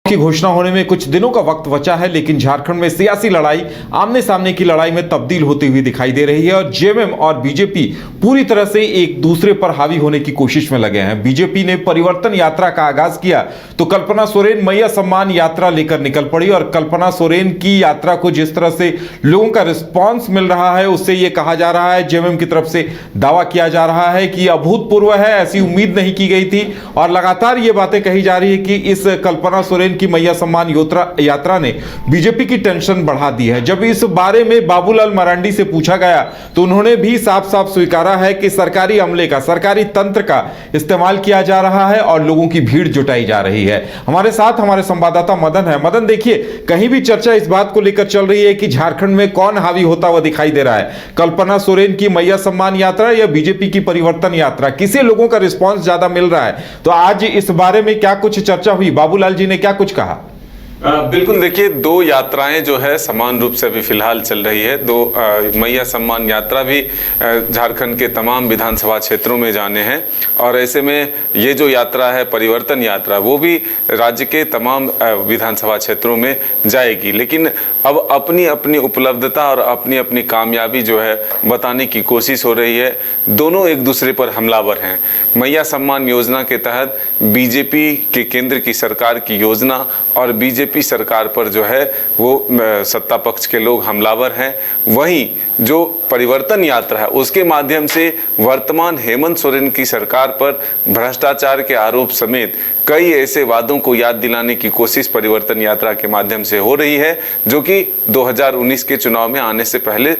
की घोषणा होने में कुछ दिनों का वक्त बचा है, लेकिन झारखंड में सियासी लड़ाई आमने सामने की लड़ाई में तब्दील होती हुई दिखाई दे रही है और जेएमएम और बीजेपी पूरी तरह से एक दूसरे पर हावी होने की कोशिश में लगे हैं। बीजेपी ने परिवर्तन यात्रा का आगाज किया तो कल्पना सोरेन मैया सम्मान यात्रा लेकर निकल पड़ी और कल्पना सोरेन की यात्रा को जिस तरह से लोगों का रिस्पॉन्स मिल रहा है उससे यह कहा जा रहा है, जेएमएम की तरफ से दावा किया जा रहा है कि अभूतपूर्व है, ऐसी उम्मीद नहीं की गई थी और लगातार ये बातें कही जा रही है कि इस कल्पना सोरेन की मैया सम्मान यात्रा ने बीजेपी की टेंशन बढ़ा दी है। जब इस बारे में बाबूलाल मरांडी से पूछा गया तो उन्होंने भी साफ साफ स्वीकारा है कि सरकारी अमले का, सरकारी तंत्र का इस्तेमाल किया जा रहा है और लोगों की भीड़ जुटाई जा रही है। हमारे साथ हमारे संवाददाता मदन है। मदन, देखिए, कहीं भी चर्चा इस बात को लेकर चल रही है कि झारखंड में कौन हावी होता हुआ दिखाई दे रहा है, कल्पना सोरेन की मैया सम्मान यात्रा या बीजेपी की परिवर्तन यात्रा, किसे लोगों का रिस्पॉन्स ज्यादा मिल रहा है? तो आज इस बारे में क्या कुछ चर्चा हुई, बाबूलाल जी ने क्या कुछ कहा? बिल्कुल, देखिए, दो यात्राएं जो है समान रूप से अभी फिलहाल चल रही है। दो मैया सम्मान यात्रा भी झारखंड के तमाम विधानसभा क्षेत्रों में जाने हैं और ऐसे में ये जो यात्रा है परिवर्तन यात्रा वो भी राज्य के तमाम विधानसभा क्षेत्रों में जाएगी। लेकिन अब अपनी अपनी उपलब्धता और अपनी अपनी कामयाबी जो है बताने की कोशिश हो रही है। दोनों एक दूसरे पर हमलावर हैं। मैया सम्मान योजना के तहत बीजेपी के केंद्र की सरकार की योजना और बीजेपी सरकार पर जो है वो सत्ता पक्ष के लोग हमलावर हैं। वहीं जो परिवर्तन यात्रा है उसके माध्यम से वर्तमान हेमंत सोरेन की सरकार पर भ्रष्टाचार के आरोप समेत कई ऐसे वादों को याद दिलाने की कोशिश परिवर्तन यात्रा के माध्यम से हो रही है, जो कि 2019 के चुनाव में आने से पहले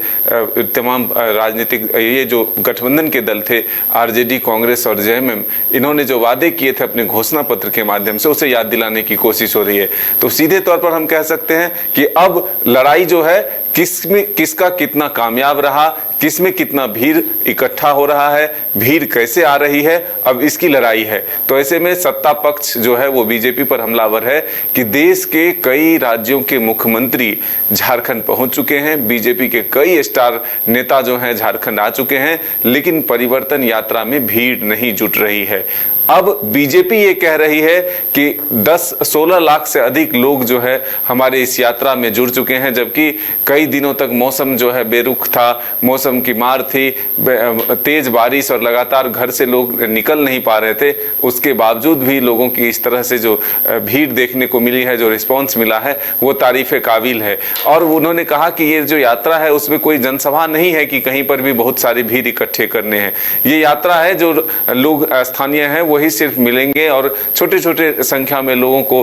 तमाम राजनीतिक ये जो गठबंधन के दल थे, आरजेडी, कांग्रेस और जेएमएम, इन्होंने जो वादे किए थे अपने घोषणा पत्र के माध्यम से उसे याद दिलाने की कोशिश हो रही है। तो सीधे तौर पर हम कह सकते हैं कि अब लड़ाई जो है किसका कितना कामयाब रहा, किसमें कितना भीड़ इकट्ठा हो रहा है, भीड़ कैसे आ रही है, अब इसकी लड़ाई है। तो ऐसे में सत्ता पक्ष जो है वो बीजेपी पर हमलावर है कि देश के कई राज्यों के मुख्यमंत्री झारखंड पहुंच चुके हैं, बीजेपी के कई स्टार नेता जो हैं झारखंड आ चुके हैं, लेकिन परिवर्तन यात्रा में भीड़ नहीं जुट रही है। अब बीजेपी ये कह रही है कि 10-16 लाख से अधिक लोग जो है हमारे इस यात्रा में जुड़ चुके हैं, जबकि कई दिनों तक मौसम जो है बेरुख था, मौसम की मार थी, तेज बारिश और लगातार घर से लोग निकल नहीं पा रहे थे। उसके बावजूद भी लोगों की इस तरह से जो भीड़ देखने को मिली है, जो रिस्पॉन्स मिला है, वो तारीफ़े काबिल है। और उन्होंने कहा कि ये जो यात्रा है उसमें कोई जनसभा नहीं है कि कहीं पर भी बहुत सारी भीड़ इकट्ठे करने हैं। ये यात्रा है जो लोग स्थानीय हैं वही सिर्फ मिलेंगे और छोटे छोटे संख्या में लोगों को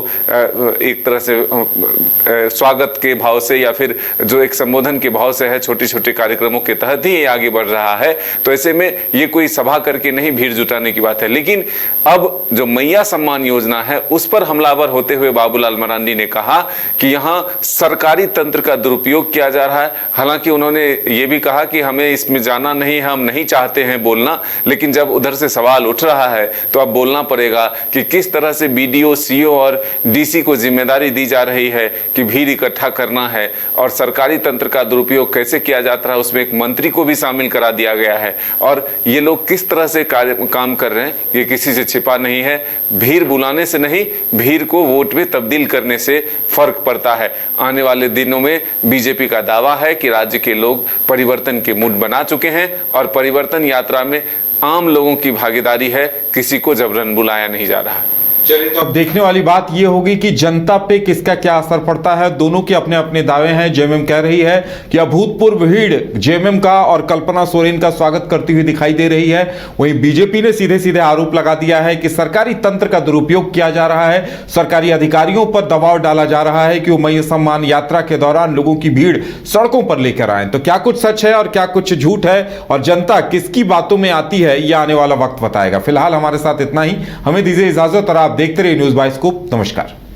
एक तरह से स्वागत के भाव से या फिर जो एक संबोधन के भाव से है, छोटे छोटे कार्यक्रमों के तहत ही ये आगे बढ़ रहा है। तो ऐसे में ये कोई सभा करके नहीं भीड़ जुटाने की बात है। लेकिन अब जो मैया सम्मान योजना है उस पर हमलावर होते हुए बाबूलाल मरांडी ने कहा कि यहाँ सरकारी तंत्र का दुरुपयोग किया जा रहा है। हालांकि उन्होंने ये भी कहा कि हमें इसमें जाना नहीं है, हम नहीं चाहते हैं बोलना, लेकिन जब उधर से सवाल उठ रहा है तो अब बोलना पड़ेगा कि किस तरह से बीडीओ, सीओ और डीसी को जिम्मेदारी दी जा रही है कि भीड़ इकट्ठा करना है और सरकारी तंत्र का दुरुपयोग कैसे किया जाता है उसमें एक मंत्री को भी शामिल करा दिया गया है। और ये लोग किस तरह से काम कर रहे हैं ये किसी से छिपा नहीं है। भीड़ बुलाने से नहीं, भीड़ को वोट में तब्दील करने से फर्क पड़ता है। आने वाले दिनों में बीजेपी का दावा है कि राज्य के लोग परिवर्तन के मूड बना चुके हैं और परिवर्तन यात्रा में आम लोगों की भागीदारी है, किसी को जबरन बुलाया नहीं जा रहा है। चलिए, तो अब देखने वाली बात यह होगी कि जनता पे किसका क्या असर पड़ता है। दोनों के अपने अपने दावे हैं। जेएमएम कह रही है कि अभूतपूर्व भीड़ जेएमएम का और कल्पना सोरेन का स्वागत करती हुई दिखाई दे रही है। वहीं बीजेपी ने सीधे सीधे आरोप लगा दिया है कि सरकारी तंत्र का दुरुपयोग किया जा रहा है, सरकारी अधिकारियों पर दबाव डाला जा रहा है कि वो मैया सम्मान यात्रा के दौरान लोगों की भीड़ सड़कों पर लेकर आए। तो क्या कुछ सच है और क्या कुछ झूठ है और जनता किसकी बातों में आती है, यह आने वाला वक्त बताएगा। फिलहाल हमारे साथ इतना ही। हमें दीजिए इजाजत और आप देखते रहिए न्यूज़ बाय स्कूप। नमस्कार।